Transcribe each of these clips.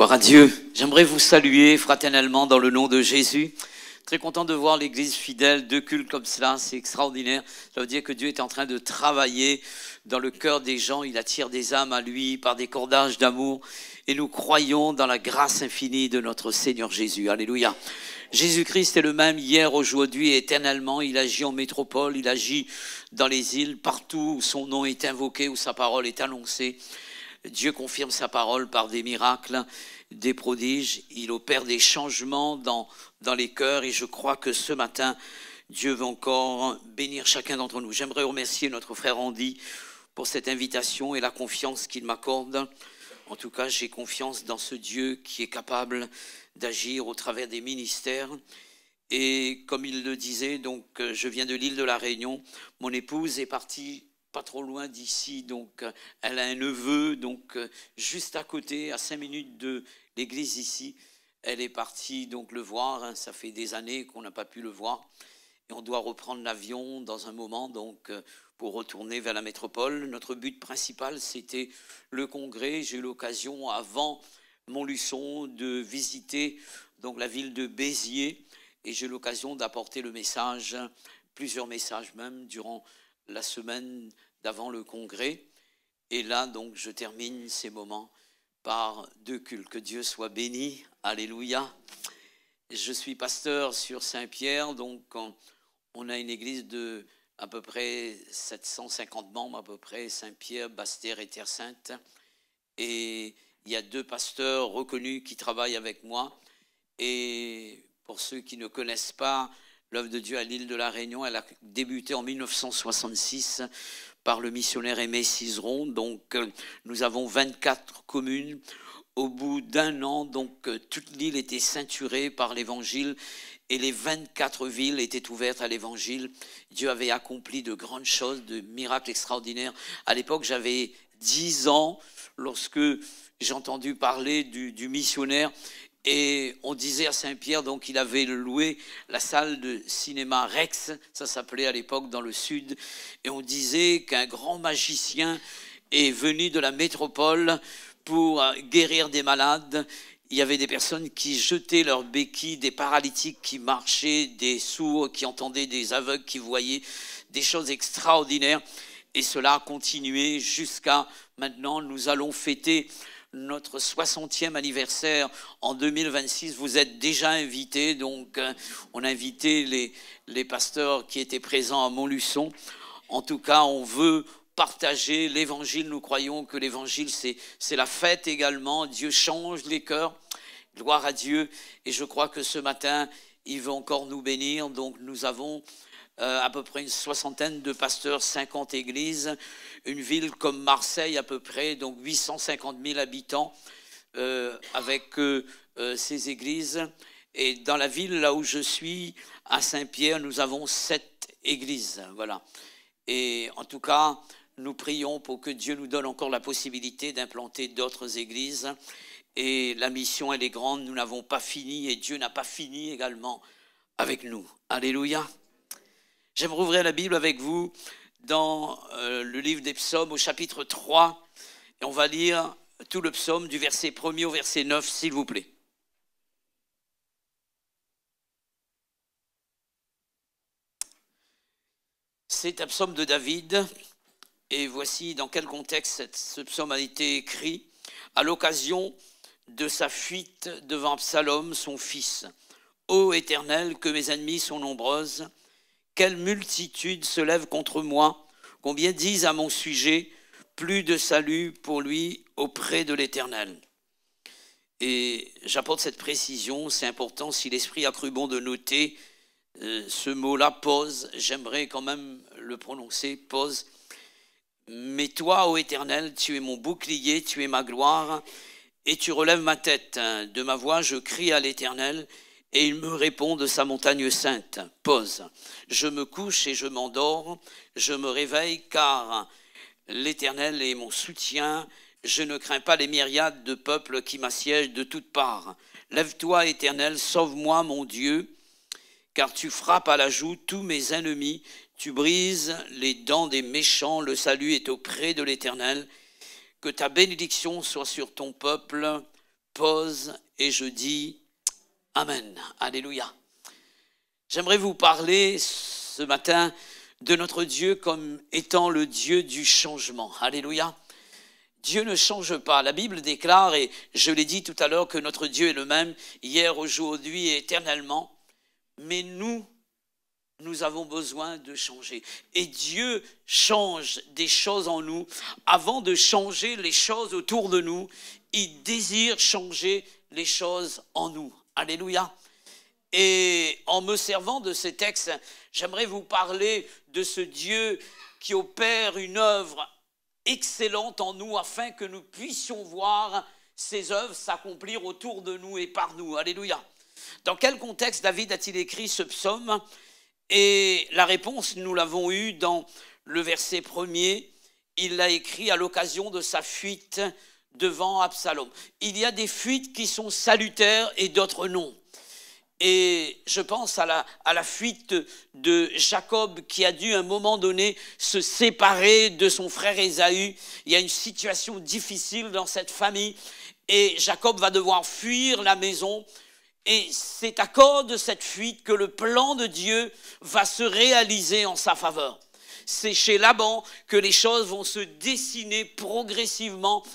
Gloire à Dieu. J'aimerais vous saluer fraternellement dans le nom de Jésus. Très content de voir l'église fidèle, deux cultes comme cela, c'est extraordinaire. Ça veut dire que Dieu est en train de travailler dans le cœur des gens. Il attire des âmes à lui par des cordages d'amour. Et nous croyons dans la grâce infinie de notre Seigneur Jésus. Alléluia. Jésus-Christ est le même hier, aujourd'hui et éternellement. Il agit en métropole, il agit dans les îles, partout où son nom est invoqué, où sa parole est annoncée. Dieu confirme sa parole par des miracles, des prodiges. Il opère des changements dans les cœurs et je crois que ce matin, Dieu veut encore bénir chacun d'entre nous. J'aimerais remercier notre frère Andy pour cette invitation et la confiance qu'il m'accorde. En tout cas, j'ai confiance dans ce Dieu qui est capable d'agir au travers des ministères. Et comme il le disait, donc je viens de l'île de la Réunion. Mon épouse est partie pas trop loin d'ici, donc elle a un neveu, donc juste à côté, à 5 minutes de l'église ici. Elle est partie donc le voir, hein, ça fait des années qu'on n'a pas pu le voir. Et on doit reprendre l'avion dans un moment, donc pour retourner vers la métropole. Notre but principal, c'était le congrès. J'ai eu l'occasion, avant Montluçon, de visiter donc la ville de Béziers. Et j'ai eu l'occasion d'apporter le message, plusieurs messages même, durant la semaine d'avant le congrès. Et là, donc, je termine ces moments par deux cultes. Que Dieu soit béni. Alléluia. Je suis pasteur sur Saint-Pierre, donc on a une église de à peu près 750 membres, à peu près, Saint-Pierre, Basse-Terre et Terre-Sainte. Et il y a 2 pasteurs reconnus qui travaillent avec moi. Et pour ceux qui ne connaissent pas l'œuvre de Dieu à l'île de la Réunion, elle a débuté en 1966 par le missionnaire Aimé Cizeron. Donc, nous avons 24 communes. Au bout d'un an, donc, toute l'île était ceinturée par l'évangile et les 24 villes étaient ouvertes à l'évangile. Dieu avait accompli de grandes choses, de miracles extraordinaires. À l'époque, j'avais 10 ans lorsque j'ai entendu parler du missionnaire. Et on disait à Saint-Pierre, donc il avait loué la salle de cinéma Rex, ça s'appelait à l'époque dans le sud, et on disait qu'un grand magicien est venu de la métropole pour guérir des malades. Il y avait des personnes qui jetaient leurs béquilles, des paralytiques qui marchaient, des sourds qui entendaient, des aveugles qui voyaient, des choses extraordinaires. Et cela a continué jusqu'à maintenant. Nous allons fêter notre 60e anniversaire en 2026. Vous êtes déjà invités, donc on a invité les pasteurs qui étaient présents à Montluçon. En tout cas, on veut partager l'évangile. Nous croyons que l'évangile, c'est la fête également. Dieu change les cœurs. Gloire à Dieu. Et je crois que ce matin, il veut encore nous bénir. Donc nous avons à peu près une 60aine de pasteurs, 50 églises, une ville comme Marseille à peu près, donc 850 000 habitants avec ces églises. Et dans la ville là où je suis, à Saint-Pierre, nous avons 7 églises. Voilà. Et en tout cas, nous prions pour que Dieu nous donne encore la possibilité d'implanter d'autres églises. Et la mission, elle est grande, nous n'avons pas fini et Dieu n'a pas fini également avec nous. Alléluia. J'aimerais ouvrir la Bible avec vous dans le livre des psaumes au chapitre 3 et on va lire tout le psaume du verset 1er au verset 9, s'il vous plaît. C'est un psaume de David et voici dans quel contexte ce psaume a été écrit. À l'occasion de sa fuite devant Absalom, son fils. Ô Éternel, que mes ennemis sont nombreuses. Quelle multitude se lève contre moi, combien disent à mon sujet, plus de salut pour lui auprès de l'Éternel. Et j'apporte cette précision, c'est important, si l'Esprit a cru bon de noter ce mot-là, pause, j'aimerais quand même le prononcer, pause. Mais toi, ô Éternel, tu es mon bouclier, tu es ma gloire, et tu relèves ma tête. De ma voix, je crie à l'Éternel, et il me répond de sa montagne sainte. Pause. Je me couche et je m'endors, je me réveille car l'Éternel est mon soutien. Je ne crains pas les myriades de peuples qui m'assiègent de toutes parts. Lève-toi, Éternel, sauve-moi, mon Dieu, car tu frappes à la joue tous mes ennemis. Tu brises les dents des méchants. Le salut est auprès de l'Éternel. Que ta bénédiction soit sur ton peuple pause et je dis Amen. Alléluia. J'aimerais vous parler ce matin de notre Dieu comme étant le Dieu du changement. Alléluia. Dieu ne change pas. La Bible déclare, et je l'ai dit tout à l'heure, que notre Dieu est le même hier, aujourd'hui et éternellement. Mais nous avons besoin de changer. Et Dieu change des choses en nous. Avant de changer les choses autour de nous, il désire changer les choses en nous. Alléluia. Et en me servant de ces textes, j'aimerais vous parler de ce Dieu qui opère une œuvre excellente en nous afin que nous puissions voir ces œuvres s'accomplir autour de nous et par nous. Alléluia. Dans quel contexte David a-t-il écrit ce psaume? Et la réponse, nous l'avons eue dans le verset 1er. Il l'a écrit à l'occasion de sa fuite devant Absalom. Il y a des fuites qui sont salutaires et d'autres non. Et je pense à la fuite de Jacob qui a dû à un moment donné se séparer de son frère Ésaü. Il y a une situation difficile dans cette famille et Jacob va devoir fuir la maison. Et c'est à cause de cette fuite que le plan de Dieu va se réaliser en sa faveur. C'est chez Laban que les choses vont se dessiner progressivement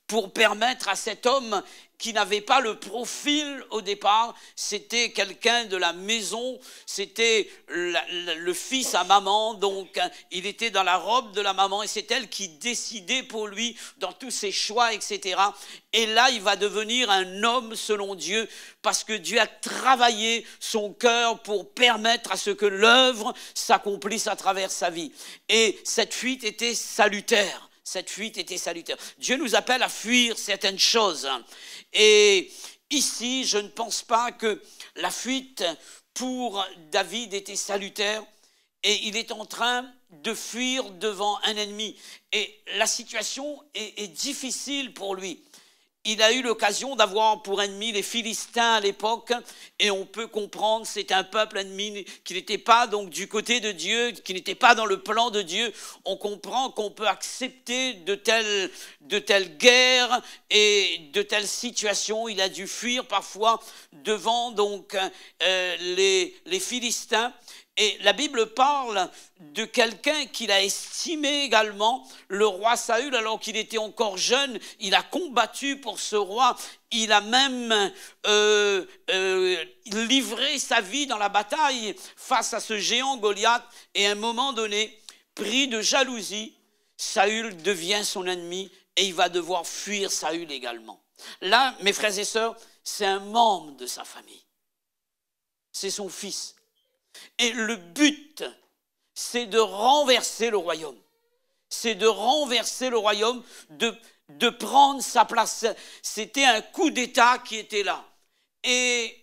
pour permettre à cet homme qui n'avait pas le profil au départ, c'était quelqu'un de la maison, c'était le fils à maman, donc il était dans la robe de la maman et c'est elle qui décidait pour lui dans tous ses choix, etc. Et là, il va devenir un homme selon Dieu parce que Dieu a travaillé son cœur pour permettre à ce que l'œuvre s'accomplisse à travers sa vie. Et cette fuite était salutaire. Cette fuite était salutaire. Dieu nous appelle à fuir certaines choses. Et ici, je ne pense pas que la fuite pour David était salutaire. Et il est en train de fuir devant un ennemi. Et la situation est difficile pour lui. Il a eu l'occasion d'avoir pour ennemi les Philistins à l'époque, et on peut comprendre, c'est un peuple ennemi qui n'était pas donc du côté de Dieu, qui n'était pas dans le plan de Dieu. On comprend qu'on peut accepter de telles guerres et de telles situations. Il a dû fuir parfois devant donc les Philistins. Et la Bible parle de quelqu'un qu'il a estimé également, le roi Saül, alors qu'il était encore jeune. Il a combattu pour ce roi. Il a même livré sa vie dans la bataille face à ce géant Goliath. Et à un moment donné, pris de jalousie, Saül devient son ennemi et il va devoir fuir Saül également. Là, mes frères et sœurs, c'est un membre de sa famille. C'est son fils. Et le but, c'est de renverser le royaume. C'est de renverser le royaume, de prendre sa place. C'était un coup d'État qui était là. Et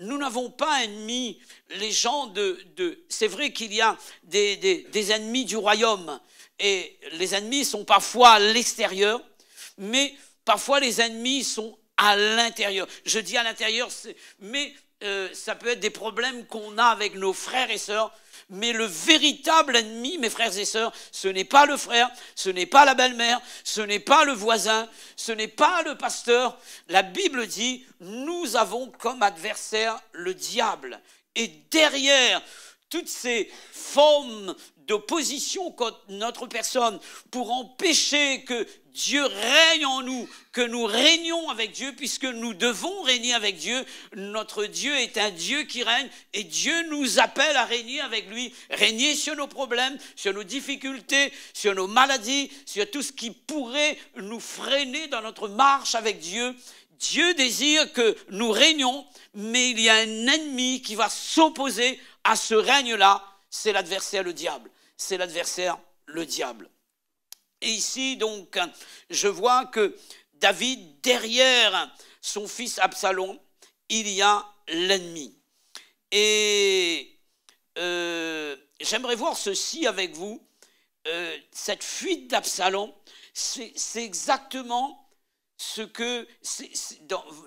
nous n'avons pas ennemis les gens c'est vrai qu'il y a des ennemis du royaume. Et les ennemis sont parfois à l'extérieur, mais parfois les ennemis sont à l'intérieur. Je dis à l'intérieur, mais ça peut être des problèmes qu'on a avec nos frères et sœurs, mais le véritable ennemi, mes frères et sœurs, ce n'est pas le frère, ce n'est pas la belle-mère, ce n'est pas le voisin, ce n'est pas le pasteur. La Bible dit, nous avons comme adversaire le diable. Et derrière toutes ces formes d'opposition contre notre personne pour empêcher que Dieu règne en nous, que nous régnions avec Dieu, puisque nous devons régner avec Dieu. Notre Dieu est un Dieu qui règne et Dieu nous appelle à régner avec lui, régner sur nos problèmes, sur nos difficultés, sur nos maladies, sur tout ce qui pourrait nous freiner dans notre marche avec Dieu. Dieu désire que nous régnions, mais il y a un ennemi qui va s'opposer à ce règne-là, c'est l'adversaire, le diable. C'est l'adversaire, le diable. Et ici, donc, je vois que David, derrière son fils Absalom, il y a l'ennemi. Et j'aimerais voir ceci avec vous. Cette fuite d'Absalom, c'est exactement ce que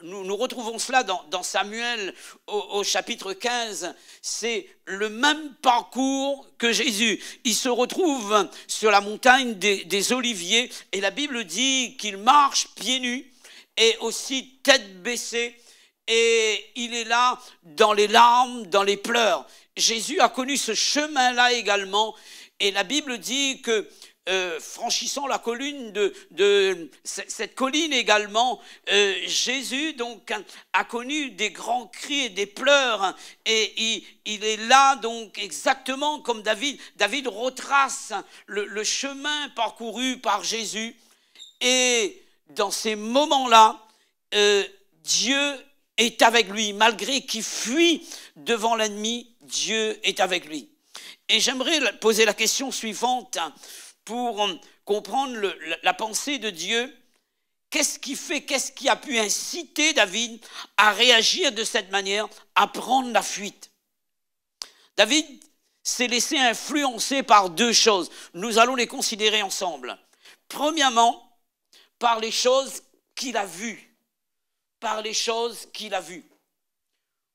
nous retrouvons cela dans Samuel au chapitre 15. C'est le même parcours que Jésus. Il se retrouve sur la montagne des Oliviers et la Bible dit qu'il marche pieds nus est aussi tête baissée et il est là dans les larmes, dans les pleurs. Jésus a connu ce chemin-là également et la Bible dit que franchissant la colline de cette colline également, Jésus donc a connu des grands cris et des pleurs et il est là donc exactement comme David. David retrace le chemin parcouru par Jésus et dans ces moments-là, Dieu est avec lui. Malgré qu'il fuit devant l'ennemi, Dieu est avec lui. Et j'aimerais poser la question suivante pour comprendre la pensée de Dieu. Qu'est-ce qui a pu inciter David à réagir de cette manière, à prendre la fuite? David s'est laissé influencer par deux choses. Nous allons les considérer ensemble. Premièrement, par les choses qu'il a vues. Par les choses qu'il a vues.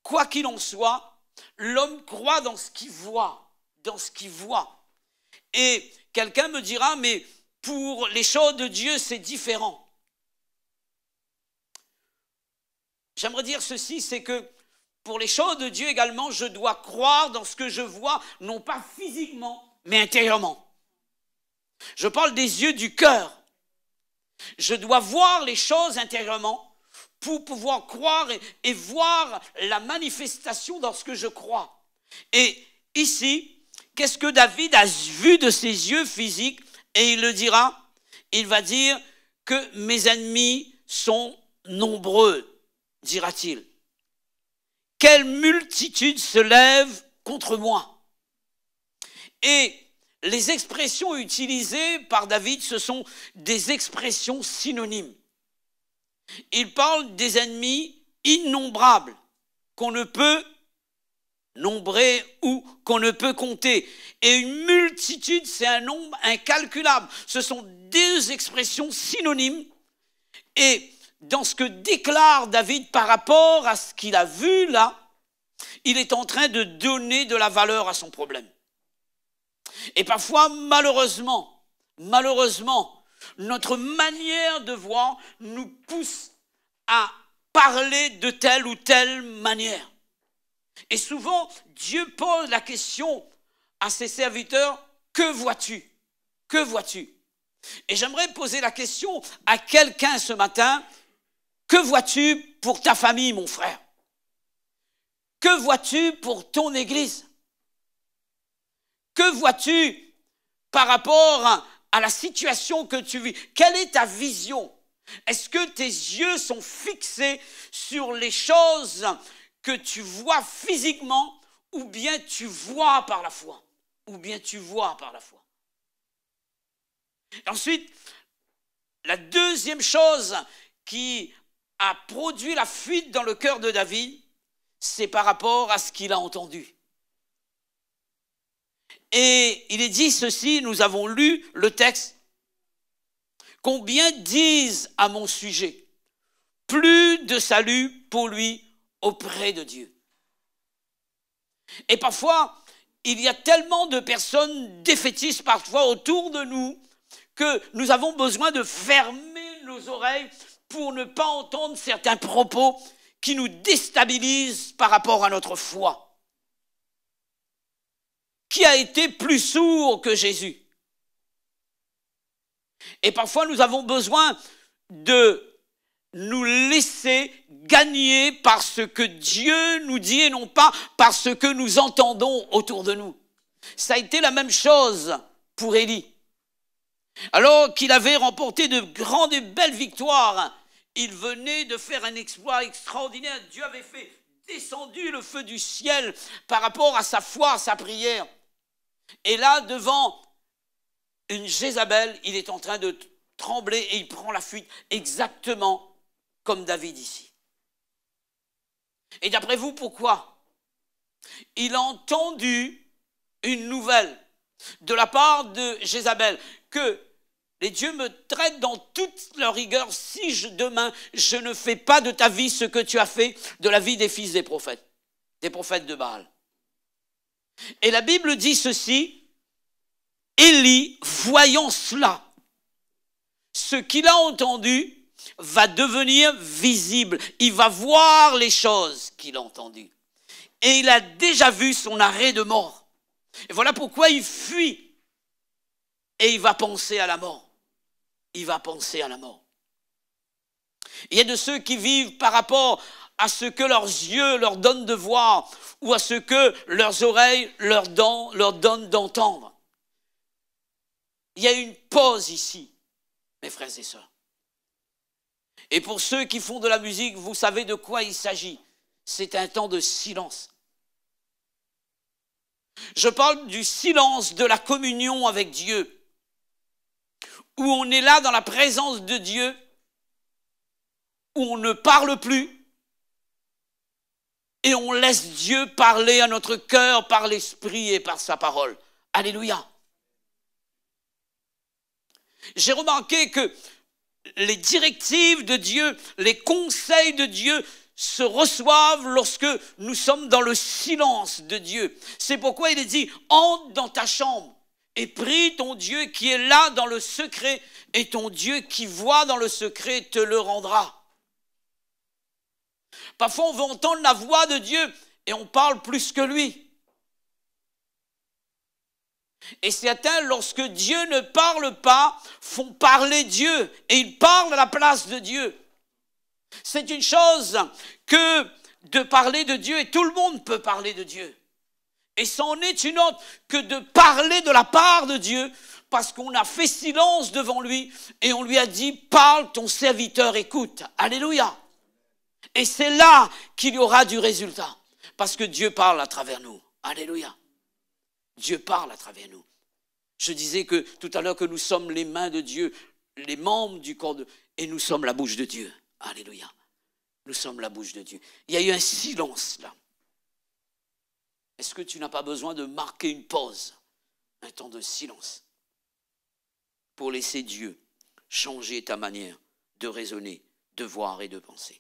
Quoi qu'il en soit, l'homme croit dans ce qu'il voit. Dans ce qu'il voit. Et quelqu'un me dira, mais pour les choses de Dieu, c'est différent. J'aimerais dire ceci, c'est que pour les choses de Dieu également, je dois croire dans ce que je vois, non pas physiquement, mais intérieurement. Je parle des yeux du cœur. Je dois voir les choses intérieurement pour pouvoir croire et voir la manifestation dans ce que je crois. Et ici, qu'est-ce que David a vu de ses yeux physiques? Et il le dira, il va dire que mes ennemis sont nombreux, dira-t-il. Quelle multitude se lève contre moi? Et les expressions utilisées par David, ce sont des expressions synonymes. Il parle des ennemis innombrables qu'on ne peut nombrer ou qu'on ne peut compter. Et une multitude, c'est un nombre incalculable. Ce sont deux expressions synonymes. Et dans ce que déclare David par rapport à ce qu'il a vu là, il est en train de donner de la valeur à son problème. Et parfois, malheureusement, notre manière de voir nous pousse à parler de telle ou telle manière. Et souvent, Dieu pose la question à ses serviteurs, que vois-tu? Que vois-tu? Et j'aimerais poser la question à quelqu'un ce matin, que vois-tu pour ta famille, mon frère? Que vois-tu pour ton église? Que vois-tu par rapport à la situation que tu vis? Quelle est ta vision? Est-ce que tes yeux sont fixés sur les choses que tu vois physiquement ou bien tu vois par la foi? Ou bien tu vois par la foi. Et ensuite, la deuxième chose qui a produit la fuite dans le cœur de David, c'est par rapport à ce qu'il a entendu. Et il est dit ceci, nous avons lu le texte. Combien disent à mon sujet, plus de salut pour lui auprès de Dieu. Et parfois, il y a tellement de personnes défaitistes parfois autour de nous que nous avons besoin de fermer nos oreilles pour ne pas entendre certains propos qui nous déstabilisent par rapport à notre foi. Qui a été plus sourd que Jésus? Et parfois, nous avons besoin de nous laisser gagner par ce que Dieu nous dit et non pas par ce que nous entendons autour de nous. Ça a été la même chose pour Élie. Alors qu'il avait remporté de grandes et belles victoires, il venait de faire un exploit extraordinaire. Dieu avait fait descendu le feu du ciel par rapport à sa foi, à sa prière. Et là, devant une Jézabel, il est en train de trembler et il prend la fuite exactement comme David ici. Et d'après vous, pourquoi? Il a entendu une nouvelle de la part de Jézabel que les dieux me traitent dans toute leur rigueur si demain je ne fais pas de ta vie ce que tu as fait de la vie des fils des prophètes de Baal. Et la Bible dit ceci, Élie, voyant cela, ce qu'il a entendu, va devenir visible. Il va voir les choses qu'il a entendues. Et il a déjà vu son arrêt de mort. Et voilà pourquoi il fuit. Et il va penser à la mort. Il va penser à la mort. Il y a de ceux qui vivent par rapport à ce que leurs yeux leur donnent de voir ou à ce que leurs oreilles leur donnent d'entendre. Il y a une pause ici, mes frères et sœurs. Et pour ceux qui font de la musique, vous savez de quoi il s'agit. C'est un temps de silence. Je parle du silence de la communion avec Dieu, où on est là dans la présence de Dieu, où on ne parle plus, et on laisse Dieu parler à notre cœur par l'Esprit et par sa parole. Alléluia. J'ai remarqué que les directives de Dieu, les conseils de Dieu se reçoivent lorsque nous sommes dans le silence de Dieu. C'est pourquoi il est dit, entre dans ta chambre et prie ton Dieu qui est là dans le secret, et ton Dieu qui voit dans le secret te le rendra. Parfois on veut entendre la voix de Dieu et on parle plus que lui. Et certains, lorsque Dieu ne parle pas, font parler Dieu. Et ils parlent à la place de Dieu. C'est une chose que de parler de Dieu, et tout le monde peut parler de Dieu. Et c'en est une autre que de parler de la part de Dieu, parce qu'on a fait silence devant lui, et on lui a dit, parle, ton serviteur écoute. Alléluia. Et c'est là qu'il y aura du résultat. Parce que Dieu parle à travers nous. Alléluia. Dieu parle à travers nous. Je disais que tout à l'heure que nous sommes les mains de Dieu, les membres du corps de... Et nous sommes la bouche de Dieu. Alléluia. Nous sommes la bouche de Dieu. Il y a eu un silence là. Est-ce que tu n'as pas besoin de marquer une pause, un temps de silence, pour laisser Dieu changer ta manière de raisonner, de voir et de penser?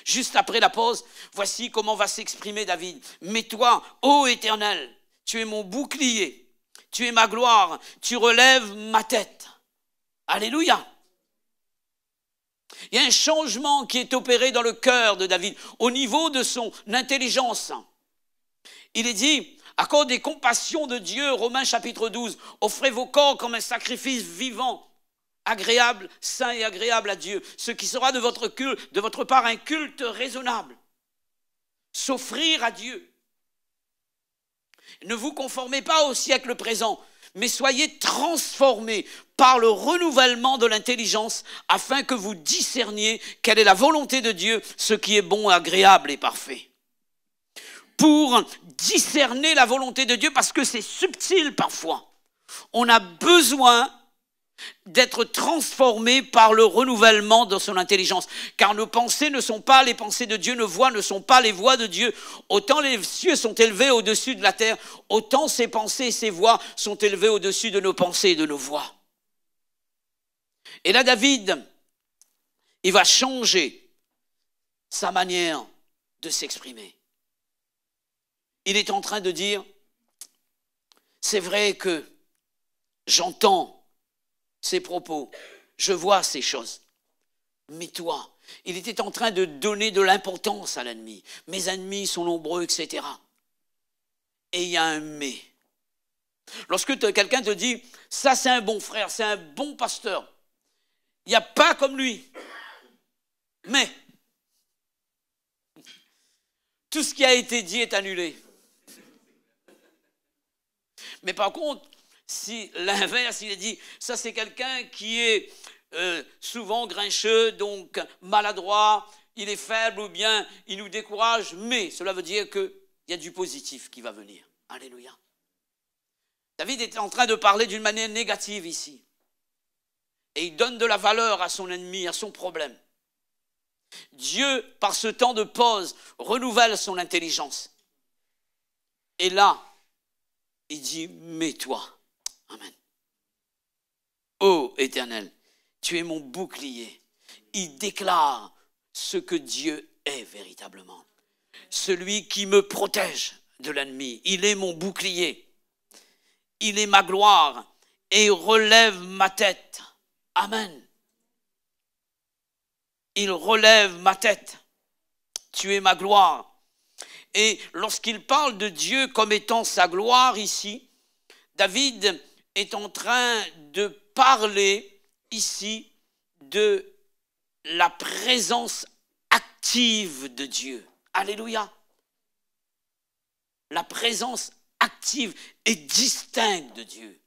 Juste après la pause, voici comment va s'exprimer David. Mais toi, ô Éternel, tu es mon bouclier, tu es ma gloire, tu relèves ma tête. Alléluia. Il y a un changement qui est opéré dans le cœur de David, au niveau de son intelligence. Il est dit, à cause des compassions de Dieu, Romains chapitre 12, offrez vos corps comme un sacrifice vivant, agréable, saint et agréable à Dieu, ce qui sera de votre part un culte raisonnable. S'offrir à Dieu. Ne vous conformez pas au siècle présent, mais soyez transformés par le renouvellement de l'intelligence, afin que vous discerniez quelle est la volonté de Dieu, ce qui est bon, agréable et parfait. Pour discerner la volonté de Dieu, parce que c'est subtil parfois, on a besoin d'être transformé par le renouvellement de son intelligence. Car nos pensées ne sont pas les pensées de Dieu, nos voix ne sont pas les voix de Dieu. Autant les cieux sont élevés au-dessus de la terre, autant ses pensées et ses voix sont élevées au-dessus de nos pensées et de nos voix. Et là, David, il va changer sa manière de s'exprimer. Il est en train de dire, c'est vrai que j'entends ces propos, je vois ces choses. Mais toi, il était en train de donner de l'importance à l'ennemi. Mes ennemis sont nombreux, etc. Et il y a un mais. Lorsque quelqu'un te dit, ça c'est un bon frère, c'est un bon pasteur, il n'y a pas comme lui. Mais, tout ce qui a été dit est annulé. Mais par contre, si l'inverse, il est dit, ça c'est quelqu'un qui est souvent grincheux, donc maladroit, il est faible ou bien il nous décourage, mais cela veut dire qu'il y a du positif qui va venir. Alléluia. David est en train de parler d'une manière négative ici. Et il donne de la valeur à son ennemi, à son problème. Dieu, par ce temps de pause, renouvelle son intelligence. Et là, il dit, mets-toi. Amen. Ô Éternel, tu es mon bouclier. Il déclare ce que Dieu est véritablement. Celui qui me protège de l'ennemi. Il est mon bouclier. Il est ma gloire et relève ma tête. Amen. il relève ma tête. Tu es ma gloire. Et lorsqu'il parle de Dieu comme étant sa gloire ici, David est en train de parler ici de la présence active de Dieu. Alléluia. La présence active et distincte de Dieu.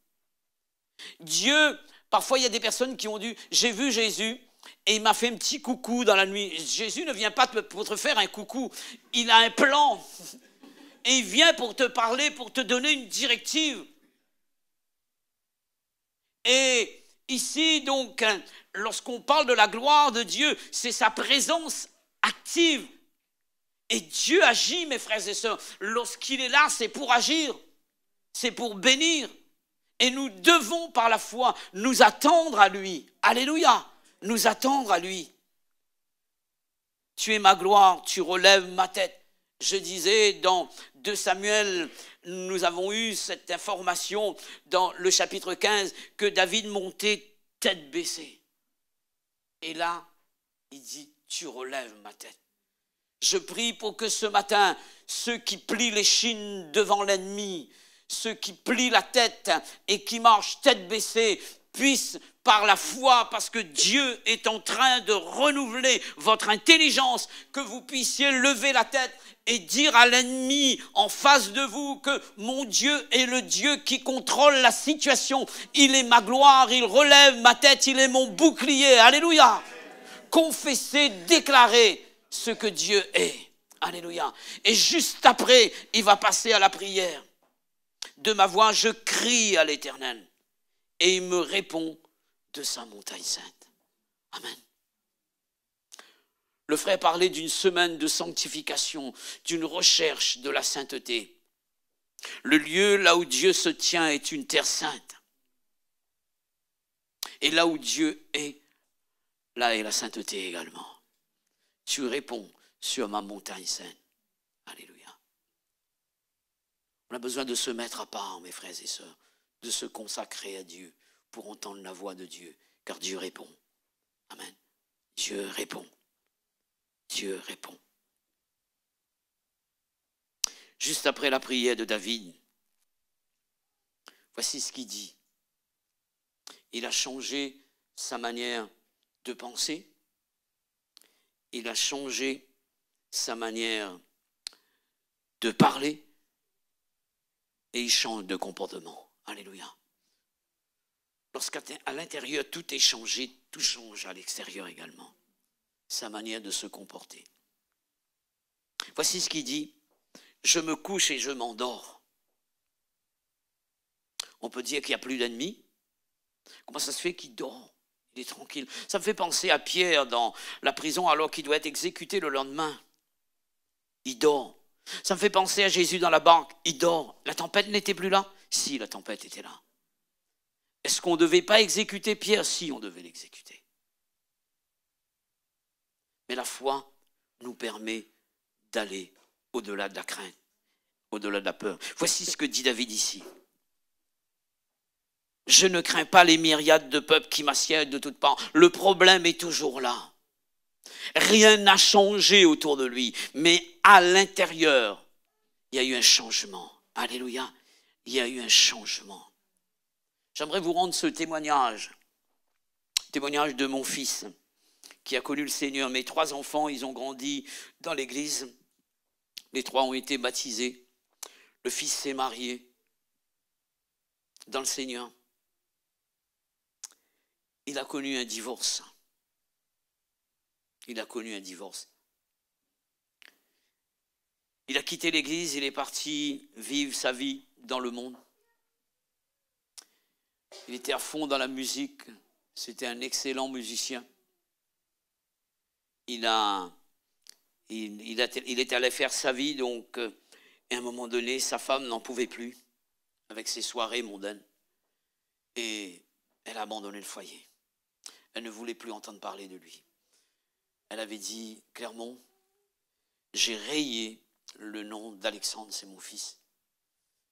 Dieu, parfois il y a des personnes qui ont dit, j'ai vu Jésus et il m'a fait un petit coucou dans la nuit. Jésus ne vient pas pour te faire un coucou, il a un plan. Et il vient pour te parler, pour te donner une directive. Et ici, donc, lorsqu'on parle de la gloire de Dieu, c'est sa présence active. Et Dieu agit, mes frères et sœurs. Lorsqu'il est là, c'est pour agir, c'est pour bénir. Et nous devons, par la foi, nous attendre à lui. Alléluia, nous attendre à lui. Tu es ma gloire, tu relèves ma tête. Je disais dans 2 Samuel, nous avons eu cette information dans le chapitre 15 que David montait tête baissée. Et là, il dit, tu relèves ma tête. Je prie pour que ce matin, ceux qui plient l'échine devant l'ennemi, ceux qui plient la tête et qui marchent tête baissée, puissent par la foi, parce que Dieu est en train de renouveler votre intelligence, que vous puissiez lever la tête et dire à l'ennemi en face de vous que mon Dieu est le Dieu qui contrôle la situation. Il est ma gloire, il relève ma tête, il est mon bouclier. Alléluia. Confessez, déclarez ce que Dieu est. Alléluia. Et juste après, il va passer à la prière. De ma voix, je crie à l'Éternel et il me répond de sa montagne sainte. Amen. Le frère parlait d'une semaine de sanctification, d'une recherche de la sainteté. Le lieu là où Dieu se tient est une terre sainte. Et là où Dieu est, là est la sainteté également. Tu réponds sur ma montagne sainte. Alléluia. On a besoin de se mettre à part, mes frères et sœurs, de se consacrer à Dieu pour entendre la voix de Dieu, car Dieu répond. Amen. Dieu répond. Dieu répond. Juste après la prière de David, voici ce qu'il dit. Il a changé sa manière de penser. Il a changé sa manière de parler. Et il change de comportement. Alléluia. Lorsqu'à l'intérieur tout est changé, tout change à l'extérieur également. Sa manière de se comporter. Voici ce qu'il dit. Je me couche et je m'endors. On peut dire qu'il n'y a plus d'ennemis. Comment ça se fait qu'il dort? Il est tranquille. Ça me fait penser à Pierre dans la prison alors qu'il doit être exécuté le lendemain. Il dort. Ça me fait penser à Jésus dans la barque. Il dort. La tempête n'était plus là? Si, la tempête était là. Est-ce qu'on ne devait pas exécuter Pierre? Si, on devait l'exécuter. Mais la foi nous permet d'aller au-delà de la crainte, au-delà de la peur. Voici ce que dit David ici. Je ne crains pas les myriades de peuples qui m'assiègent de toutes parts. Le problème est toujours là. Rien n'a changé autour de lui, mais à l'intérieur, il y a eu un changement. Alléluia, il y a eu un changement. J'aimerais vous rendre ce témoignage de mon fils qui a connu le Seigneur. Mes 3 enfants, ils ont grandi dans l'église. Les 3 ont été baptisés. Le fils s'est marié dans le Seigneur. Il a connu un divorce. Il a connu un divorce. Il a quitté l'église, il est parti vivre sa vie dans le monde. Il était à fond dans la musique. C'était un excellent musicien. Il est allé faire sa vie, donc, et à un moment donné, sa femme n'en pouvait plus avec ses soirées mondaines. Et elle a abandonné le foyer. Elle ne voulait plus entendre parler de lui. Elle avait dit, Clermont, j'ai rayé le nom d'Alexandre, c'est mon fils,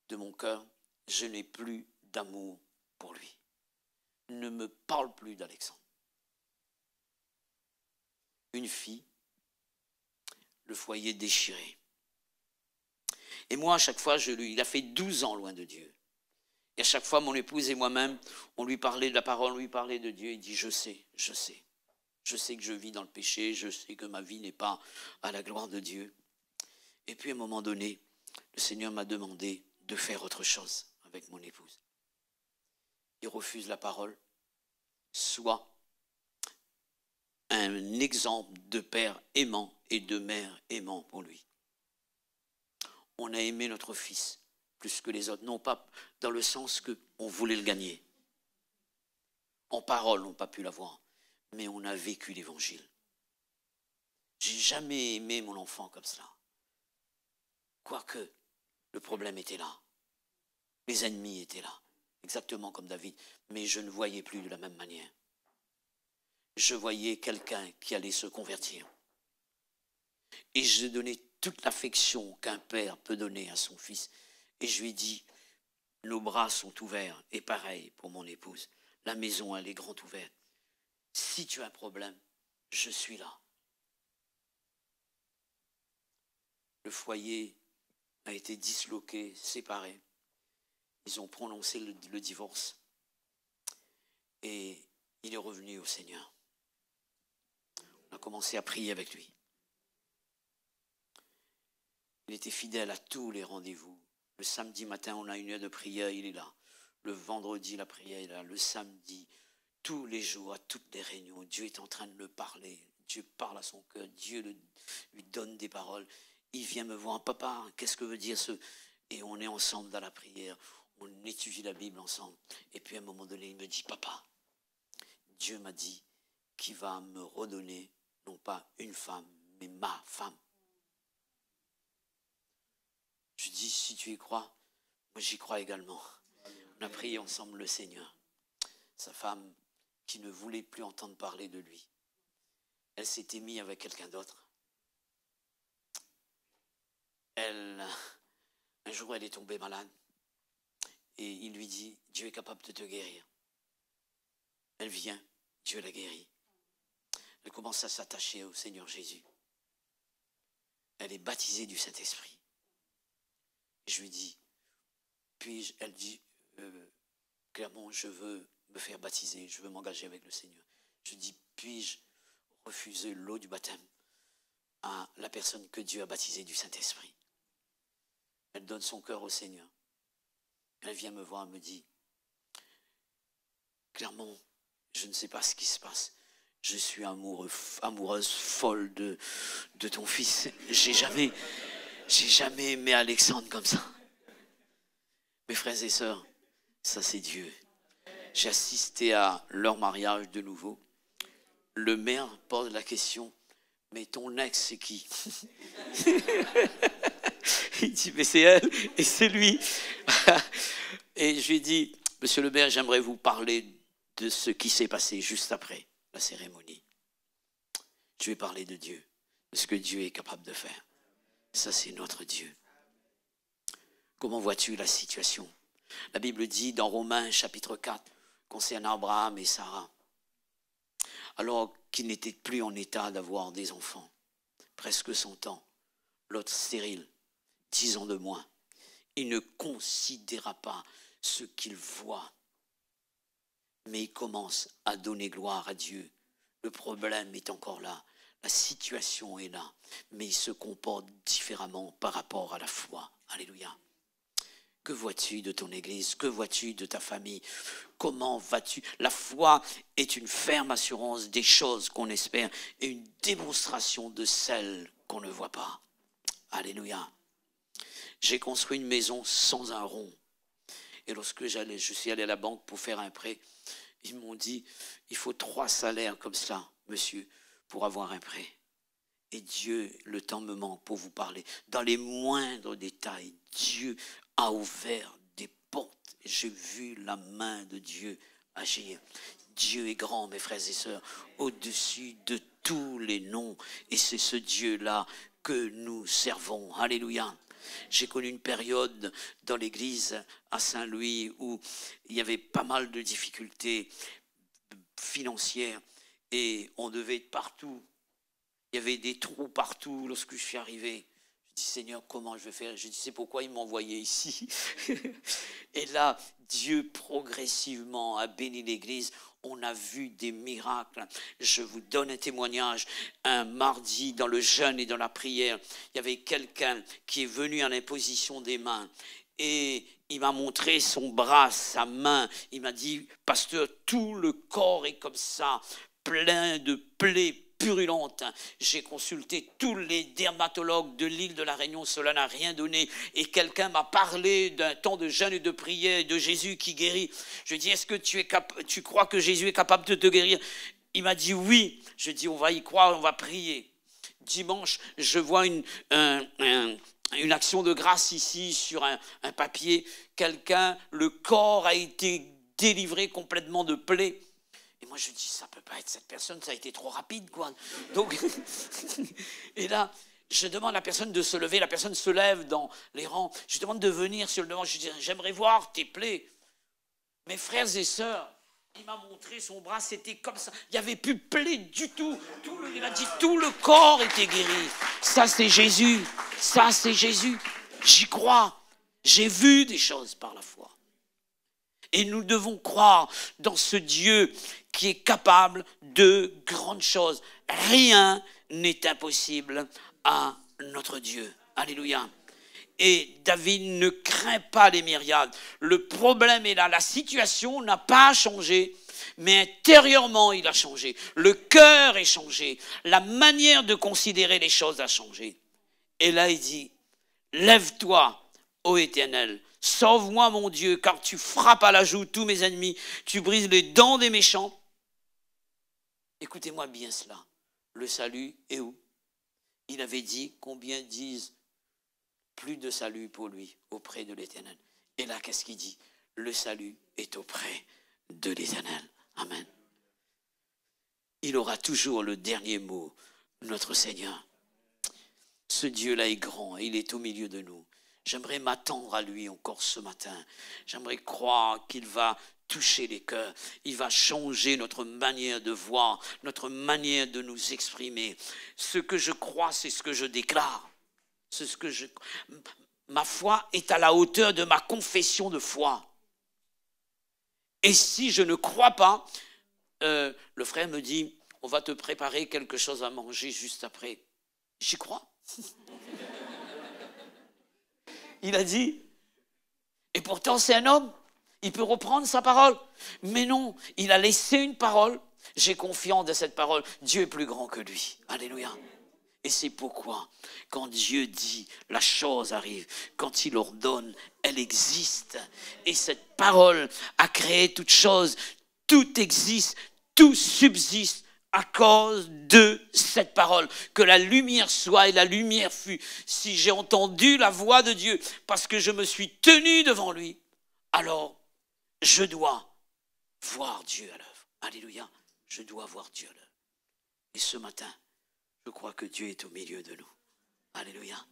de mon cœur. Je n'ai plus d'amour pour lui. Ne me parle plus d'Alexandre. une fille, le foyer déchiré. Et moi, à chaque fois, il a fait 12 ans loin de Dieu. Et à chaque fois, mon épouse et moi-même, on lui parlait de la parole, on lui parlait de Dieu. Il dit, je sais. Je sais que je vis dans le péché, je sais que ma vie n'est pas à la gloire de Dieu. Et puis, à un moment donné, le Seigneur m'a demandé de faire autre chose avec mon épouse. Il refuse la parole, soit un exemple de père aimant et de mère aimant pour lui. On a aimé notre fils plus que les autres, non pas dans le sens qu'on voulait le gagner. En parole, on n'a pas pu l'avoir, mais on a vécu l'évangile. J'ai jamais aimé mon enfant comme cela. Quoique, le problème était là. Les ennemis étaient là, exactement comme David, mais je ne voyais plus de la même manière. Je voyais quelqu'un qui allait se convertir. Et je donnais toute l'affection qu'un père peut donner à son fils. Et je lui ai dit, nos bras sont ouverts, et pareil pour mon épouse. La maison, elle est grande ouverte. Si tu as un problème, je suis là. Le foyer a été disloqué, séparé. Ils ont prononcé le divorce. Et il est revenu au Seigneur. On a commencé à prier avec lui. Il était fidèle à tous les rendez-vous. Le samedi matin, on a une heure de prière, il est là. Le vendredi, la prière est là. Le samedi, tous les jours, à toutes les réunions, Dieu est en train de le parler. Dieu parle à son cœur. Dieu lui donne des paroles. Il vient me voir, papa, qu'est-ce que veut dire ce... Et on est ensemble dans la prière. On étudie la Bible ensemble. Et puis à un moment donné, il me dit, papa, Dieu m'a dit qu'il va me redonner, non pas une femme, mais ma femme. Je dis, si tu y crois, moi j'y crois également. On a prié ensemble le Seigneur. Sa femme, qui ne voulait plus entendre parler de lui, elle s'était mise avec quelqu'un d'autre. Un jour, elle est tombée malade. Et il lui dit, Dieu est capable de te guérir. Elle vient, Dieu la guérit. Elle commence à s'attacher au Seigneur Jésus. Elle est baptisée du Saint-Esprit. Je lui dis, elle dit, clairement, je veux me faire baptiser, je veux m'engager avec le Seigneur. Je dis, puis-je refuser l'eau du baptême à la personne que Dieu a baptisée du Saint-Esprit? Elle donne son cœur au Seigneur. Elle vient me voir, elle me dit, clairement, je ne sais pas ce qui se passe. Je suis amoureuse folle de ton fils. J'ai jamais aimé Alexandre comme ça. Mes frères et sœurs, ça c'est Dieu. J'ai assisté à leur mariage de nouveau. Le maire pose la question, mais ton ex c'est qui? Il dit, mais c'est elle et c'est lui. Et je lui ai dit, monsieur le maire, j'aimerais vous parler de ce qui s'est passé juste après la cérémonie. Je vais parler de Dieu, de ce que Dieu est capable de faire. Ça, c'est notre Dieu. Comment vois-tu la situation? La Bible dit dans Romains chapitre 4, concernant Abraham et Sarah, alors qu'ils n'étaient plus en état d'avoir des enfants, presque 100 ans, l'autre stérile, 10 ans de moins, il ne considéra pas ce qu'il voit, mais il commence à donner gloire à Dieu. Le problème est encore là, la situation est là, mais il se comporte différemment par rapport à la foi. Alléluia. Que vois-tu de ton église? Que vois-tu de ta famille? Comment vas-tu? La foi est une ferme assurance des choses qu'on espère et une démonstration de celles qu'on ne voit pas. Alléluia. J'ai construit une maison sans un rond. Et lorsque je suis allé à la banque pour faire un prêt, ils m'ont dit, il faut 3 salaires comme cela, monsieur, pour avoir un prêt. Et Dieu, le temps me manque pour vous parler. Dans les moindres détails, Dieu a ouvert des portes. J'ai vu la main de Dieu agir. Dieu est grand, mes frères et sœurs, au-dessus de tous les noms. Et c'est ce Dieu-là que nous servons. Alléluia. J'ai connu une période dans l'église à Saint-Louis où il y avait pas mal de difficultés financières et on devait être partout Il y avait des trous partout lorsque je suis arrivé. Je dis, Seigneur, comment je vais faire? Je dis, c'est pourquoi il m'a envoyé ici. Et là, Dieu progressivement a béni l'église. On a vu des miracles. Je vous donne un témoignage. Un mardi, dans le jeûne et dans la prière, il y avait quelqu'un qui est venu à l'imposition des mains. Et il m'a montré son bras, sa main. Il m'a dit, pasteur, tout le corps est comme ça, plein de plaies purulente. J'ai consulté tous les dermatologues de l'île de la Réunion, cela n'a rien donné. Et quelqu'un m'a parlé d'un temps de jeûne et de prière et de Jésus qui guérit. Je dis, est-ce que tu crois que Jésus est capable de te guérir? Il m'a dit oui. Je dis, on va y croire, on va prier. Dimanche, je vois une action de grâce ici sur un papier. Quelqu'un, le corps a été délivré complètement de plaies. Et moi, je dis, ça ne peut pas être cette personne, ça a été trop rapide, quoi. Donc, et là, je demande à la personne de se lever, la personne se lève dans les rangs. Je demande de venir sur le devant, je dis, j'aimerais voir tes plaies. Mes frères et sœurs, il m'a montré son bras, c'était comme ça. Il n'y avait plus de plaies du tout. Il a dit, tout le corps était guéri. Ça, c'est Jésus. Ça, c'est Jésus. J'y crois. J'ai vu des choses par la foi. Et nous devons croire dans ce Dieu qui est capable de grandes choses. Rien n'est impossible à notre Dieu. Alléluia. Et David ne craint pas les myriades. Le problème est là, la situation n'a pas changé, mais intérieurement il a changé. Le cœur est changé, la manière de considérer les choses a changé. Et là il dit, lève-toi, ô Éternel, sauve-moi mon Dieu, car tu frappes à la joue tous mes ennemis, tu brises les dents des méchants. Écoutez-moi bien cela, le salut est où? Il avait dit, combien disent plus de salut pour lui auprès de l'Éternel. Et là, qu'est-ce qu'il dit? Le salut est auprès de l'Éternel. Amen. Il aura toujours le dernier mot, notre Seigneur. Ce Dieu-là est grand, il est au milieu de nous. J'aimerais m'attendre à lui encore ce matin. J'aimerais croire qu'il va toucher les cœurs. Il va changer notre manière de voir, notre manière de nous exprimer. Ce que je crois, c'est ce que je déclare. C'est ce que ma foi est à la hauteur de ma confession de foi. Et si je ne crois pas, le frère me dit, on va te préparer quelque chose à manger juste après. J'y crois. Il a dit, et pourtant c'est un homme, il peut reprendre sa parole. Mais non, il a laissé une parole, j'ai confiance dans cette parole. Dieu est plus grand que lui. Alléluia. Et c'est pourquoi, quand Dieu dit, la chose arrive. Quand il ordonne, elle existe. Et cette parole a créé toute chose. Tout existe, tout subsiste à cause de cette parole. Que la lumière soit et la lumière fut. Si j'ai entendu la voix de Dieu, parce que je me suis tenu devant lui, alors je dois voir Dieu à l'œuvre. Alléluia, je dois voir Dieu à l'œuvre. Et ce matin, je crois que Dieu est au milieu de nous. Alléluia.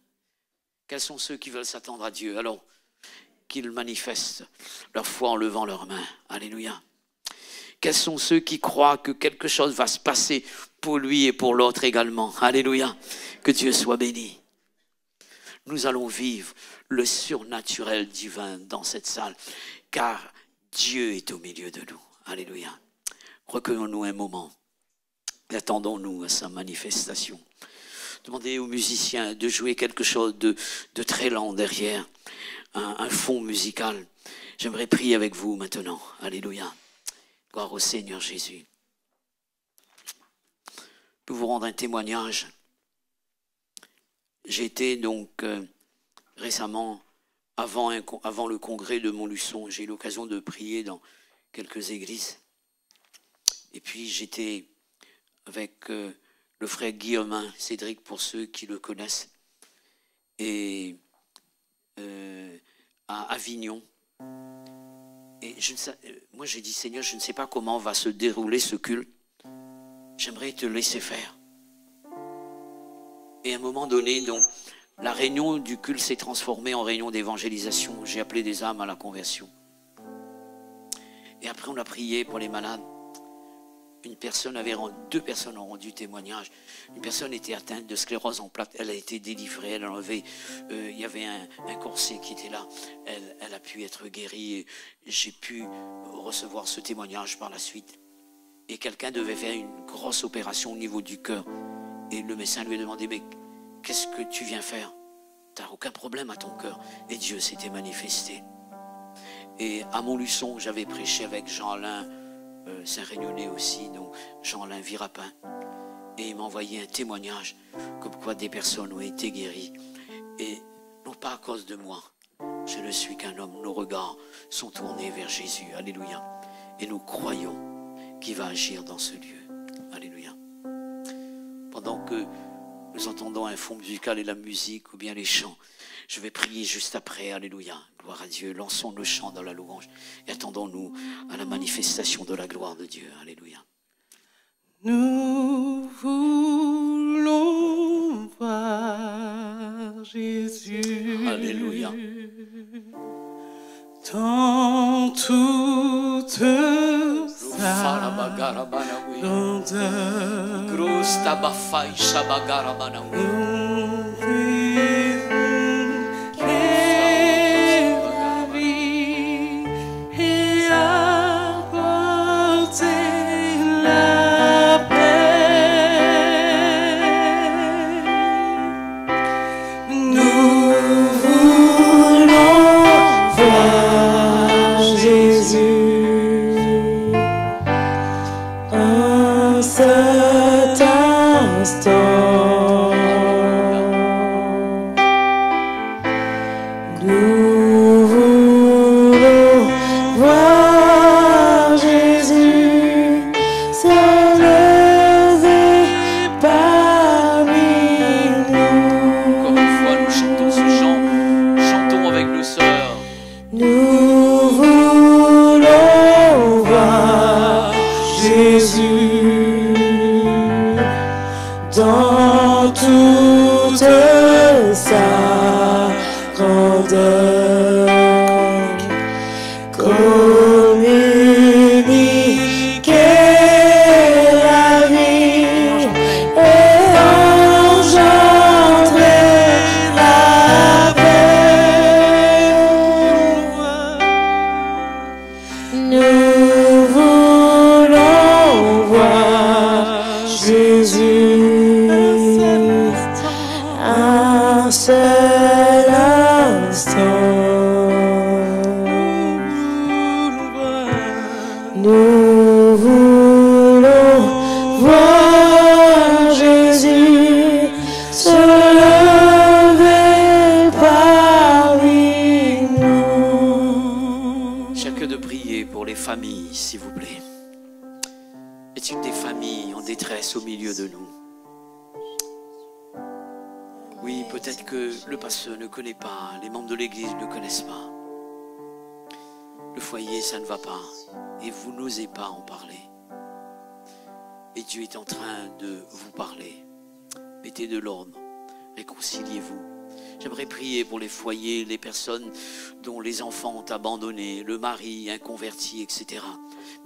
Quels sont ceux qui veulent s'attendre à Dieu? Alors, qu'ils manifestent leur foi en levant leurs mains. Alléluia. Quels sont ceux qui croient que quelque chose va se passer pour lui et pour l'autre également? Alléluia. Que Dieu soit béni. Nous allons vivre le surnaturel divin dans cette salle, car Dieu est au milieu de nous. Alléluia. Recueillons-nous un moment. Attendons-nous à sa manifestation. Demandez aux musiciens de jouer quelque chose de très lent derrière, un fond musical. J'aimerais prier avec vous maintenant. Alléluia. Gloire au Seigneur Jésus. Je peux vous rendre un témoignage. J'étais donc récemment, avant le congrès de Montluçon, j'ai eu l'occasion de prier dans quelques églises. Et puis j'étais avec le frère Guillaumin, Cédric pour ceux qui le connaissent, et à Avignon. Et moi j'ai dit, Seigneur, je ne sais pas comment va se dérouler ce culte. J'aimerais te laisser faire. Et à un moment donné, donc, la réunion du culte s'est transformée en réunion d'évangélisation. J'ai appelé des âmes à la conversion. Et après on a prié pour les malades. deux personnes ont rendu témoignage. Une personne était atteinte de sclérose en plaques. Elle a été délivrée, elle a enlevé. Il y avait un corset qui était là. Elle a pu être guérie. Et j'ai pu recevoir ce témoignage par la suite. Et quelqu'un devait faire une grosse opération au niveau du cœur. Et le médecin lui a demandé, mais qu'est-ce que tu viens faire? Tu n'as aucun problème à ton cœur. Et Dieu s'était manifesté. Et à Montluçon, j'avais prêché avec Jean-Alain Saint-Réunionnais aussi, donc Jean-Alain Virapin. Et il m'a envoyé un témoignage comme quoi des personnes ont été guéries. Et non pas à cause de moi. Je ne suis qu'un homme. Nos regards sont tournés vers Jésus. Alléluia. Et nous croyons qu'il va agir dans ce lieu. Alléluia. Pendant que nous entendons un fond musical et la musique ou bien les chants, je vais prier juste après. Alléluia. Gloire à Dieu. Lançons le chant dans la louange et attendons-nous à la manifestation de la gloire de Dieu. Alléluia. Nous voulons voir Jésus. Alléluia. Dans toute sa Ça ne va pas et vous n'osez pas en parler. Et Dieu est en train de vous parler. Mettez de l'ordre, réconciliez-vous. J'aimerais prier pour les foyers, les personnes dont les enfants ont abandonné, le mari inconverti, etc.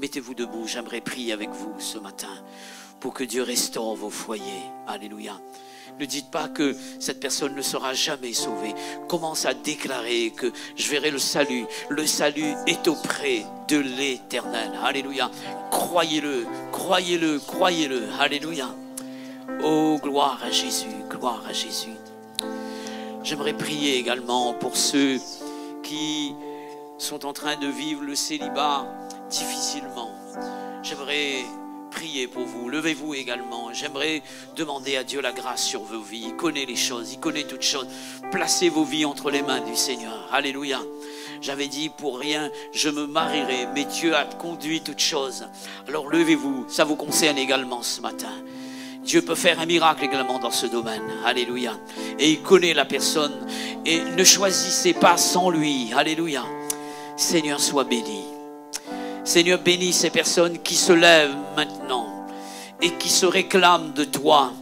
Mettez-vous debout, j'aimerais prier avec vous ce matin pour que Dieu restaure vos foyers. Alléluia. Ne dites pas que cette personne ne sera jamais sauvée. Commence à déclarer que je verrai le salut. Le salut est auprès de l'Éternel. Alléluia. Croyez-le, croyez-le, croyez-le. Alléluia. Oh, gloire à Jésus, gloire à Jésus. J'aimerais prier également pour ceux qui sont en train de vivre le célibat difficilement. J'aimerais prier pour vous, levez-vous également. J'aimerais demander à Dieu la grâce sur vos vies. Il connaît les choses, il connaît toutes choses. Placez vos vies entre les mains du Seigneur. Alléluia. J'avais dit pour rien je me marierai, mais Dieu a conduit toutes choses. Alors levez-vous, ça vous concerne également ce matin. Dieu peut faire un miracle également dans ce domaine. Alléluia. Et il connaît la personne. Et ne choisissez pas sans lui. Alléluia. Seigneur, sois béni. Seigneur, bénis ces personnes qui se lèvent maintenant et qui se réclament de toi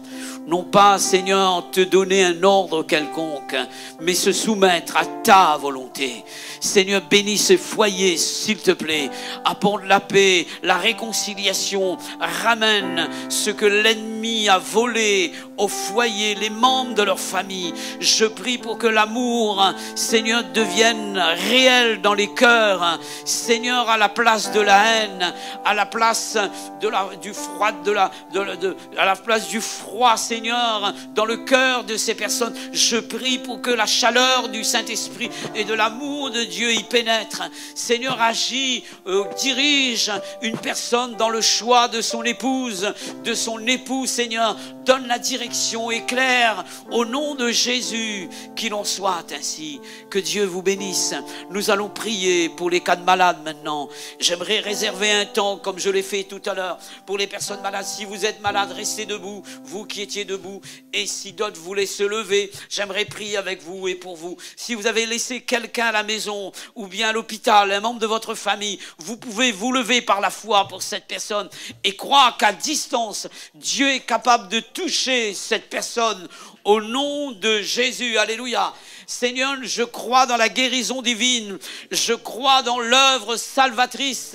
non pas, Seigneur, te donner un ordre quelconque, mais se soumettre à ta volonté. Seigneur, bénis ce foyer, s'il te plaît. Apporte la paix, la réconciliation. Ramène ce que l'ennemi a volé au foyer, les membres de leur famille. Je prie pour que l'amour, Seigneur, devienne réel dans les cœurs. Seigneur, à la place de la haine, à la place du froid, à la place du froid, Seigneur, dans le cœur de ces personnes, je prie pour que la chaleur du Saint-Esprit et de l'amour de Dieu y pénètre. Seigneur, agis, dirige une personne dans le choix de son épouse, de son époux, Seigneur. Donne la direction, éclaire au nom de Jésus, qu'il en soit ainsi. Que Dieu vous bénisse. Nous allons prier pour les cas de malades maintenant. J'aimerais réserver un temps, comme je l'ai fait tout à l'heure, pour les personnes malades. Si vous êtes malade, restez debout, vous qui étiez debout. Et si d'autres voulaient se lever, j'aimerais prier avec vous et pour vous. Si vous avez laissé quelqu'un à la maison ou bien à l'hôpital, un membre de votre famille, vous pouvez vous lever par la foi pour cette personne et croire qu'à distance, Dieu est capable de toucher cette personne au nom de Jésus. Alléluia. Seigneur, je crois dans la guérison divine, je crois dans l'œuvre salvatrice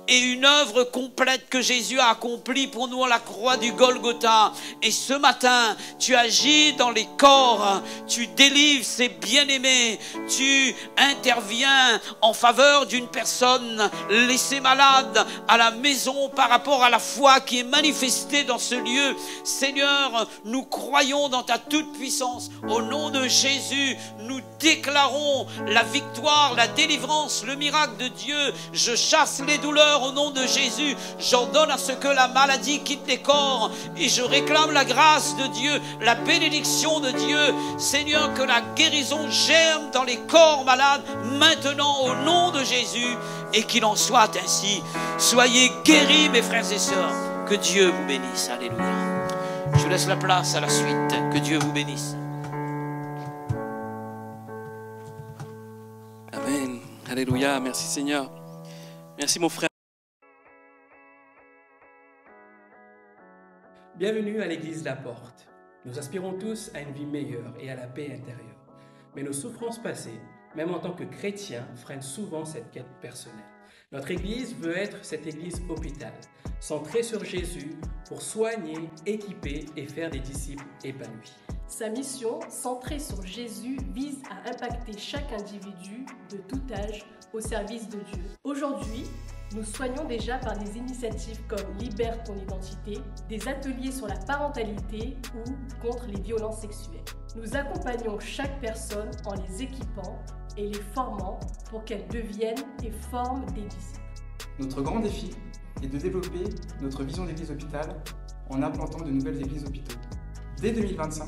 et une œuvre complète que Jésus a accomplie pour nous à la croix du Golgotha. Et ce matin, tu agis dans les corps, tu délivres ces bien-aimés, tu interviens en faveur d'une personne laissée malade à la maison par rapport à la foi qui est manifestée dans ce lieu. Seigneur, nous croyons dans ta toute-puissance. Au nom de Jésus, nous déclarons la victoire, la délivrance, le miracle de Dieu. Je chasse les douleurs au nom de Jésus. J'ordonne à ce que la maladie quitte les corps et je réclame la grâce de Dieu, la bénédiction de Dieu. Seigneur, que la guérison germe dans les corps malades maintenant au nom de Jésus et qu'il en soit ainsi. Soyez guéris, mes frères et sœurs. Que Dieu vous bénisse. Alléluia. Je laisse la place à la suite. Que Dieu vous bénisse. Amen. Alléluia. Merci Seigneur. Merci mon frère. Bienvenue à l'église La Porte. Nous aspirons tous à une vie meilleure et à la paix intérieure. Mais nos souffrances passées, même en tant que chrétiens, freinent souvent cette quête personnelle. Notre église veut être cette église hôpital, centrée sur Jésus pour soigner, équiper et faire des disciples épanouis. Sa mission, centrée sur Jésus, vise à impacter chaque individu de tout âge au service de Dieu. Aujourd'hui, nous soignons déjà par des initiatives comme Libère ton identité, des ateliers sur la parentalité ou contre les violences sexuelles. Nous accompagnons chaque personne en les équipant et les formant pour qu'elles deviennent et forment des disciples. Notre grand défi est de développer notre vision d'église hôpital en implantant de nouvelles églises hôpitaux. Dès 2025,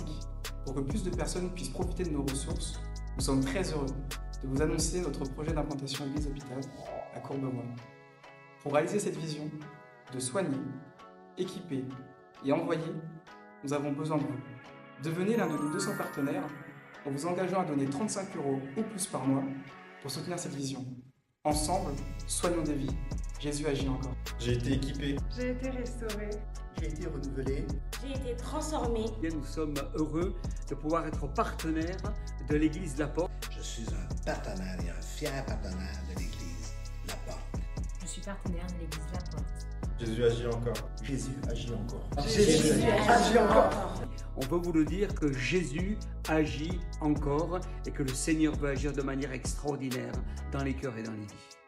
pour que plus de personnes puissent profiter de nos ressources, nous sommes très heureux de vous annoncer notre projet d'implantation église hôpital à Courbevoie. Pour réaliser cette vision de soigner, équiper et envoyer, nous avons besoin de vous. Devenez l'un de nos 200 partenaires en vous engageant à donner 35 € ou plus par mois pour soutenir cette vision. Ensemble, soignons des vies. Jésus agit encore. J'ai été équipé. J'ai été restauré. J'ai été renouvelé. J'ai été transformé. Nous sommes heureux de pouvoir être partenaires de l'église La Porte. Je suis un partenaire et un fier partenaire de l'église La Porte. Je suis partenaire de l'église La Porte. Jésus agit encore. Jésus agit encore. Jésus agit encore. On veut vous le dire que Jésus agit encore et que le Seigneur veut agir de manière extraordinaire dans les cœurs et dans les vies.